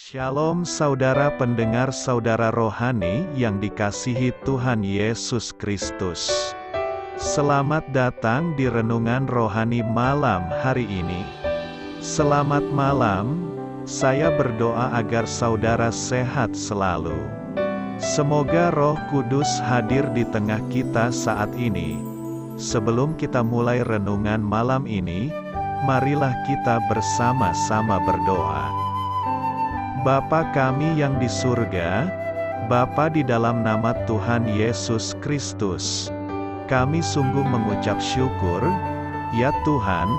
Shalom saudara pendengar saudara rohani yang dikasihi Tuhan Yesus Kristus. Selamat datang di renungan rohani malam hari ini. Selamat malam, saya berdoa agar saudara sehat selalu. Semoga Roh Kudus hadir di tengah kita saat ini. Sebelum kita mulai renungan malam ini, marilah kita bersama-sama berdoa. Bapa kami yang di surga, Bapa di dalam nama Tuhan Yesus Kristus, kami sungguh mengucap syukur, ya Tuhan,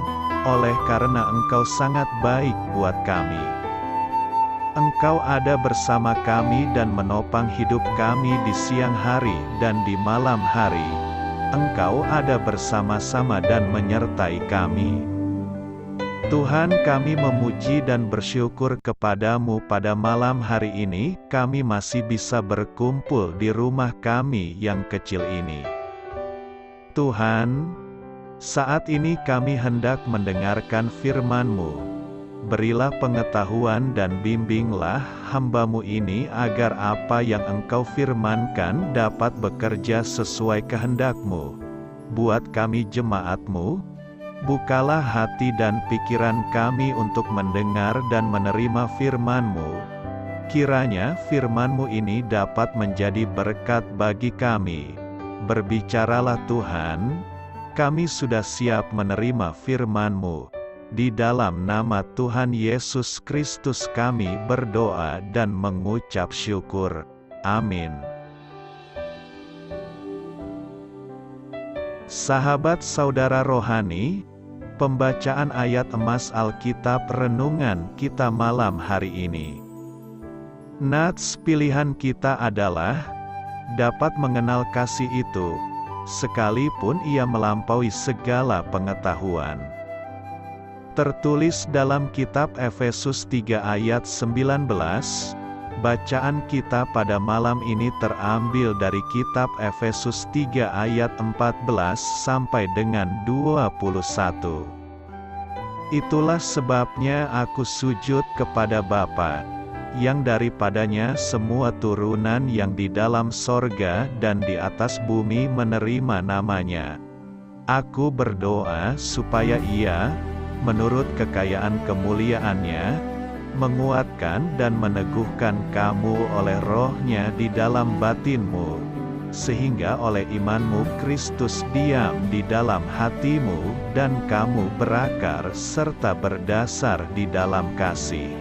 oleh karena Engkau sangat baik buat kami. Engkau ada bersama kami dan menopang hidup kami di siang hari dan di malam hari. Engkau ada bersama-sama dan menyertai kami. Tuhan, kami memuji dan bersyukur kepadamu pada malam hari ini, kami masih bisa berkumpul di rumah kami yang kecil ini. Tuhan, saat ini kami hendak mendengarkan firman-Mu. Berilah pengetahuan dan bimbinglah hamba-Mu ini agar apa yang Engkau firmankan dapat bekerja sesuai kehendak-Mu. Buat kami jemaat-Mu, bukalah hati dan pikiran kami untuk mendengar dan menerima firman-Mu. Kiranya firman-Mu ini dapat menjadi berkat bagi kami. Berbicaralah Tuhan, kami sudah siap menerima firman-Mu. Di dalam nama Tuhan Yesus Kristus kami berdoa dan mengucap syukur. Amin. Sahabat saudara rohani, pembacaan ayat emas Alkitab renungan kita malam hari ini. Nats pilihan kita adalah dapat mengenal kasih itu, sekalipun ia melampaui segala pengetahuan. Tertulis dalam kitab Efesus 3 ayat 19, bacaan kita pada malam ini terambil dari kitab Efesus 3 ayat 14 sampai dengan 21. Itulah sebabnya aku sujud kepada Bapa, yang daripadanya semua turunan yang di dalam sorga dan di atas bumi menerima namanya. Aku berdoa supaya Ia, menurut kekayaan kemuliaannya, menguatkan dan meneguhkan kamu oleh Roh-Nya di dalam batinmu, sehingga oleh imanmu Kristus diam di dalam hatimu dan kamu berakar serta berdasar di dalam kasih.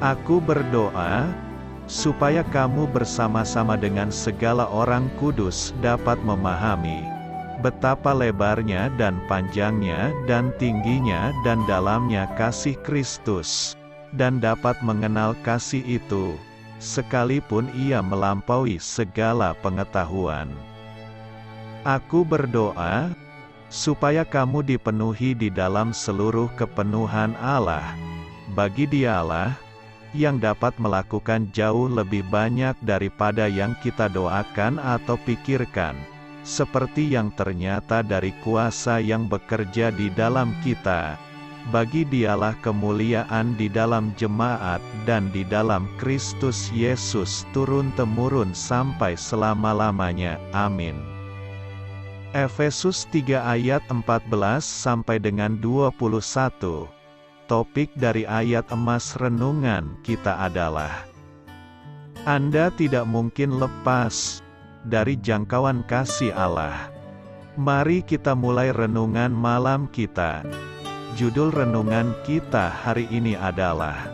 Aku berdoa, supaya kamu bersama-sama dengan segala orang kudus dapat memahami betapa lebarnya dan panjangnya dan tingginya dan dalamnya kasih Kristus, dan dapat mengenal kasih itu, sekalipun ia melampaui segala pengetahuan. Aku berdoa, supaya kamu dipenuhi di dalam seluruh kepenuhan Allah, bagi Dialah, yang dapat melakukan jauh lebih banyak daripada yang kita doakan atau pikirkan, seperti yang ternyata dari kuasa yang bekerja di dalam kita. Bagi Dialah kemuliaan di dalam jemaat dan di dalam Kristus Yesus turun-temurun sampai selama-lamanya. Amin. Efesus 3 ayat 14 sampai dengan 21. Topik dari ayat emas renungan kita adalah Anda tidak mungkin lepas dari jangkauan kasih Allah. Mari kita mulai renungan malam kita. Judul renungan kita hari ini adalah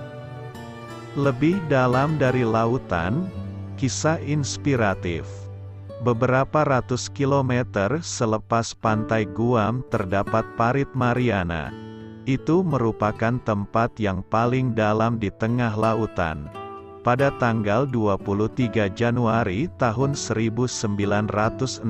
Lebih Dalam dari Lautan, Kisah Inspiratif. Beberapa ratus kilometer selepas pantai Guam terdapat Parit Mariana. Itu merupakan tempat yang paling dalam di tengah lautan. Pada tanggal 23 Januari tahun 1960,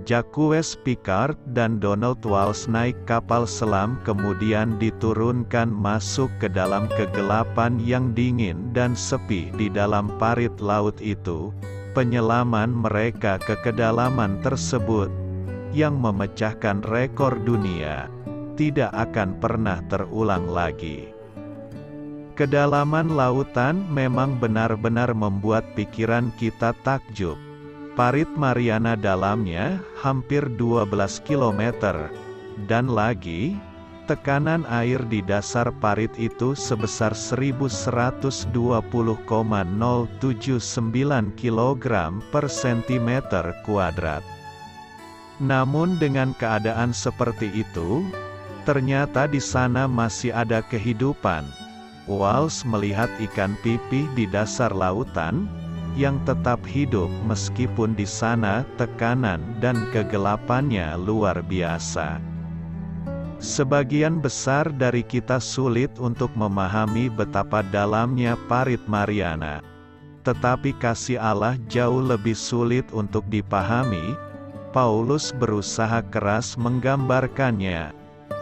Jacques Piccard dan Donald Walsh naik kapal selam kemudian diturunkan masuk ke dalam kegelapan yang dingin dan sepi di dalam parit laut itu. Penyelaman mereka ke kedalaman tersebut, yang memecahkan rekor dunia, tidak akan pernah terulang lagi. Kedalaman lautan memang benar-benar membuat pikiran kita takjub. Parit Mariana dalamnya hampir 12 km. Dan lagi, tekanan air di dasar parit itu sebesar 1120,079 kg per cm kuadrat. Namun dengan keadaan seperti itu, ternyata di sana masih ada kehidupan. Walsh melihat ikan pipih di dasar lautan, yang tetap hidup meskipun di sana tekanan dan kegelapannya luar biasa. Sebagian besar dari kita sulit untuk memahami betapa dalamnya parit Mariana. Tetapi kasih Allah jauh lebih sulit untuk dipahami. Paulus berusaha keras menggambarkannya,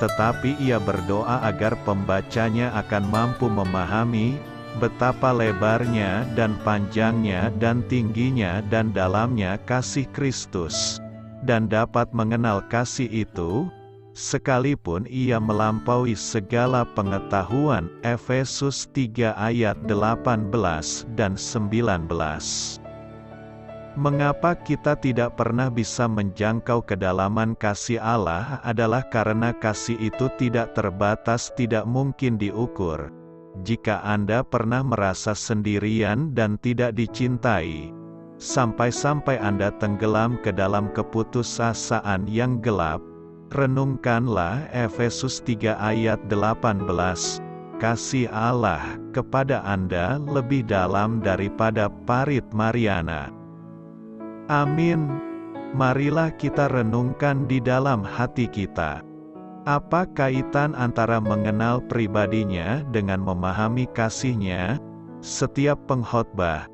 tetapi ia berdoa agar pembacanya akan mampu memahami betapa lebarnya dan panjangnya dan tingginya dan dalamnya kasih Kristus, dan dapat mengenal kasih itu, sekalipun ia melampaui segala pengetahuan. Efesus 3 ayat 18 dan 19. Mengapa kita tidak pernah bisa menjangkau kedalaman kasih Allah adalah karena kasih itu tidak terbatas, tidak mungkin diukur. Jika Anda pernah merasa sendirian dan tidak dicintai, sampai-sampai Anda tenggelam ke dalam keputusasaan yang gelap, renungkanlah Efesus 3 ayat 18. Kasih Allah kepada Anda lebih dalam daripada parit Mariana. Amin. Marilah kita renungkan di dalam hati kita. Apa kaitan antara mengenal pribadinya dengan memahami kasihnya? Setiap pengkhotbah,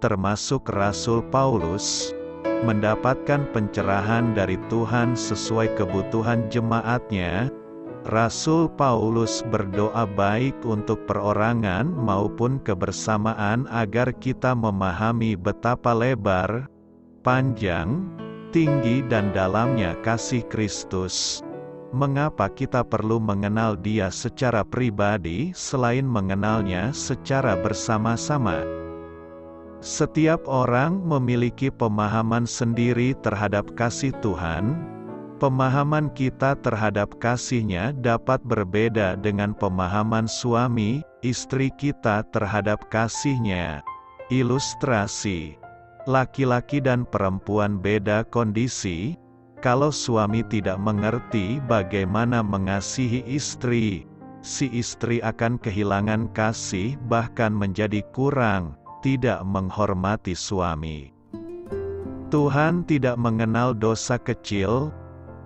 termasuk Rasul Paulus, mendapatkan pencerahan dari Tuhan sesuai kebutuhan jemaatnya. Rasul Paulus berdoa baik untuk perorangan maupun kebersamaan agar kita memahami betapa lebar, panjang, tinggi dan dalamnya kasih Kristus. Mengapa kita perlu mengenal Dia secara pribadi selain mengenalnya secara bersama-sama? Setiap orang memiliki pemahaman sendiri terhadap kasih Tuhan. Pemahaman kita terhadap kasih-Nya dapat berbeda dengan pemahaman suami, istri kita terhadap kasih-Nya. Ilustrasi: laki-laki dan perempuan beda kondisi. Kalau suami tidak mengerti bagaimana mengasihi istri, si istri akan kehilangan kasih, bahkan menjadi kurang, tidak menghormati suami. Tuhan tidak mengenal dosa kecil,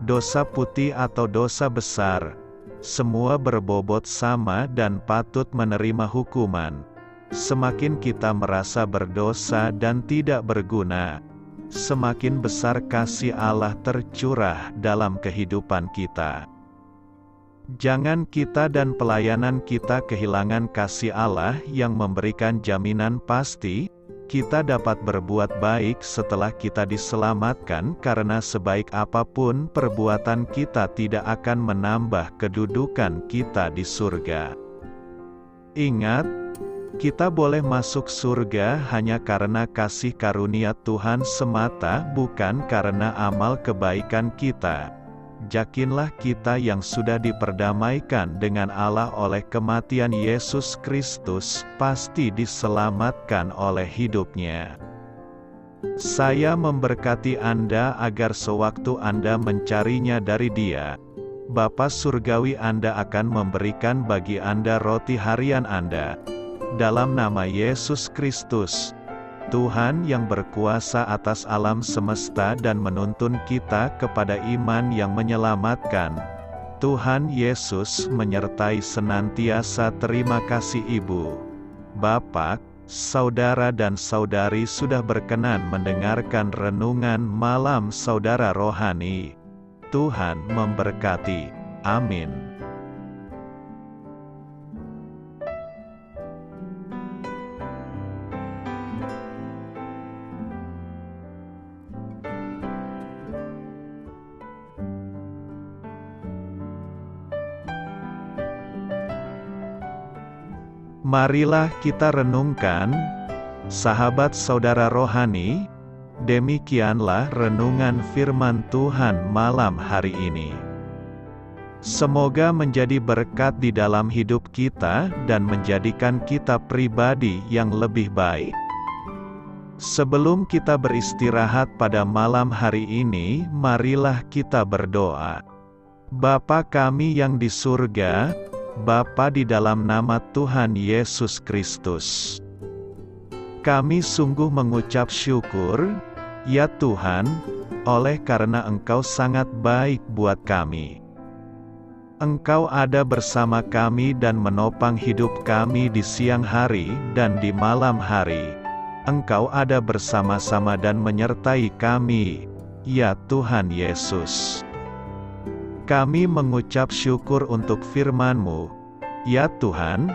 dosa putih atau dosa besar. Semua berbobot sama dan patut menerima hukuman. Semakin kita merasa berdosa dan tidak berguna, semakin besar kasih Allah tercurah dalam kehidupan kita. Jangan kita dan pelayanan kita kehilangan kasih Allah yang memberikan jaminan pasti, kita dapat berbuat baik setelah kita diselamatkan, karena sebaik apapun perbuatan kita tidak akan menambah kedudukan kita di surga. Ingat, kita boleh masuk surga hanya karena kasih karunia Tuhan semata, bukan karena amal kebaikan kita. Yakinlah kita yang sudah diperdamaikan dengan Allah oleh kematian Yesus Kristus, pasti diselamatkan oleh hidup-Nya. Saya memberkati Anda agar sewaktu Anda mencarinya dari Dia, Bapa Surgawi Anda akan memberikan bagi Anda roti harian Anda. Dalam nama Yesus Kristus, Tuhan yang berkuasa atas alam semesta dan menuntun kita kepada iman yang menyelamatkan, Tuhan Yesus menyertai senantiasa. Terima kasih Ibu, Bapak, Saudara dan Saudari sudah berkenan mendengarkan renungan malam saudara rohani. Tuhan memberkati. Amin. Marilah kita renungkan, sahabat saudara rohani, demikianlah renungan firman Tuhan malam hari ini. Semoga menjadi berkat di dalam hidup kita dan menjadikan kita pribadi yang lebih baik. Sebelum kita beristirahat pada malam hari ini, marilah kita berdoa. Bapa kami yang di surga, Bapa di dalam nama Tuhan Yesus Kristus, kami sungguh mengucap syukur, ya Tuhan, oleh karena Engkau sangat baik buat kami. Engkau ada bersama kami dan menopang hidup kami di siang hari dan di malam hari. Engkau ada bersama-sama dan menyertai kami, ya Tuhan Yesus. Kami mengucap syukur untuk firman-Mu, ya Tuhan,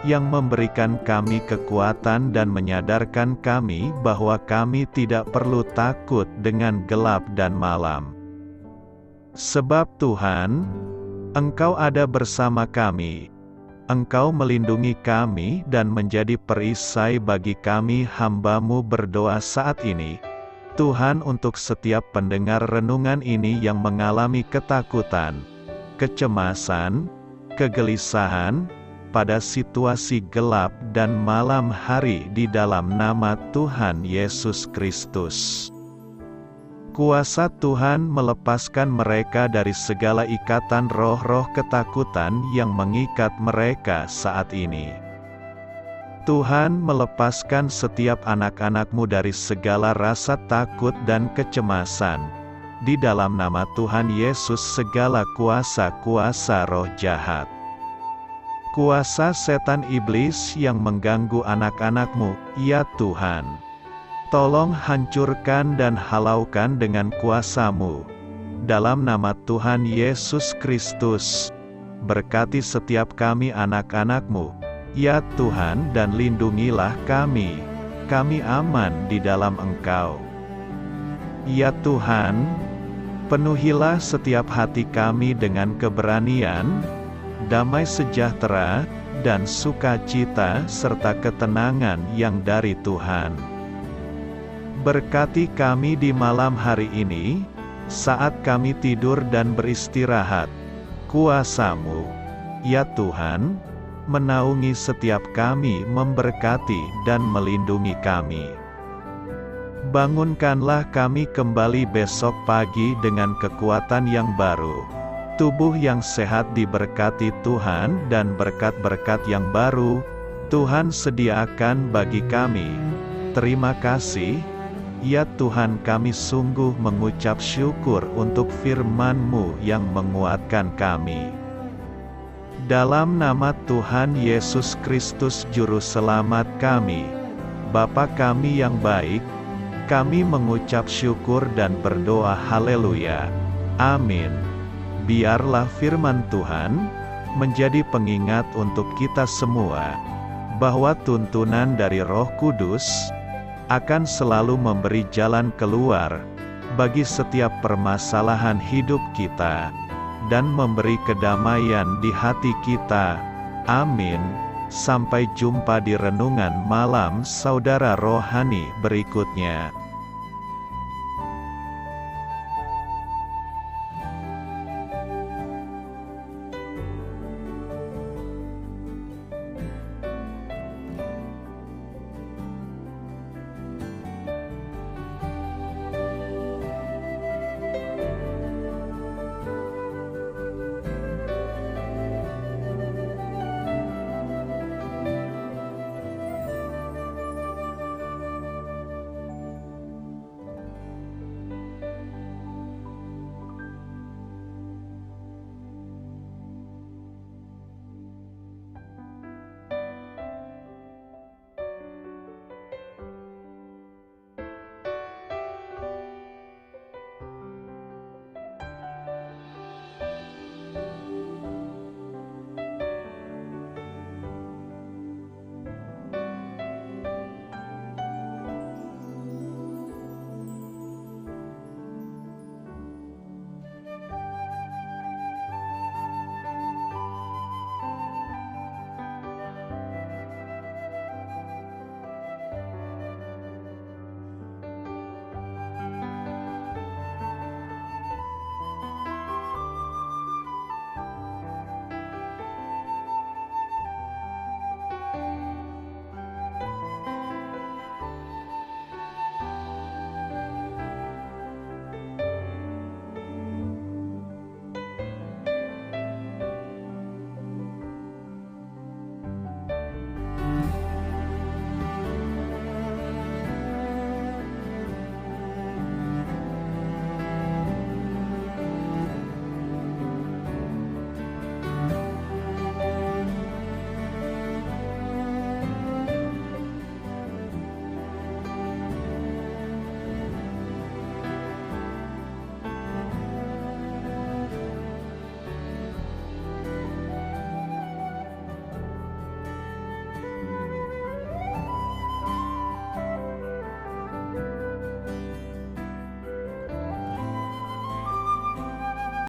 yang memberikan kami kekuatan dan menyadarkan kami bahwa kami tidak perlu takut dengan gelap dan malam. Sebab Tuhan, Engkau ada bersama kami. Engkau melindungi kami dan menjadi perisai bagi kami hamba-Mu berdoa saat ini. Tuhan, untuk setiap pendengar renungan ini yang mengalami ketakutan, kecemasan, kegelisahan, pada situasi gelap dan malam hari di dalam nama Tuhan Yesus Kristus. Kuasa Tuhan melepaskan mereka dari segala ikatan roh-roh ketakutan yang mengikat mereka saat ini. Tuhan melepaskan setiap anak-anak-Mu dari segala rasa takut dan kecemasan. Di dalam nama Tuhan Yesus segala kuasa-kuasa roh jahat, kuasa setan iblis yang mengganggu anak-anak-Mu, ya Tuhan, tolong hancurkan dan halaukan dengan kuasa-Mu. Dalam nama Tuhan Yesus Kristus, berkati setiap kami anak-anak-Mu, ya Tuhan, dan lindungilah kami. Kami aman di dalam Engkau. Ya Tuhan, penuhilah setiap hati kami dengan keberanian, damai sejahtera, dan sukacita serta ketenangan yang dari Tuhan. Berkati kami di malam hari ini, saat kami tidur dan beristirahat. Kuasa-Mu, ya Tuhan, menaungi setiap kami, memberkati dan melindungi kami. Bangunkanlah kami kembali besok pagi dengan kekuatan yang baru. Tubuh yang sehat diberkati Tuhan dan berkat-berkat yang baru Tuhan sediakan bagi kami. Terima kasih, ya Tuhan, kami sungguh mengucap syukur untuk firman-Mu yang menguatkan kami. Dalam nama Tuhan Yesus Kristus Juru Selamat kami, Bapa kami yang baik, kami mengucap syukur dan berdoa haleluya. Amin. Biarlah firman Tuhan menjadi pengingat untuk kita semua, bahwa tuntunan dari Roh Kudus akan selalu memberi jalan keluar bagi setiap permasalahan hidup kita, dan memberi kedamaian di hati kita. Amin. Sampai jumpa di renungan malam saudara rohani berikutnya.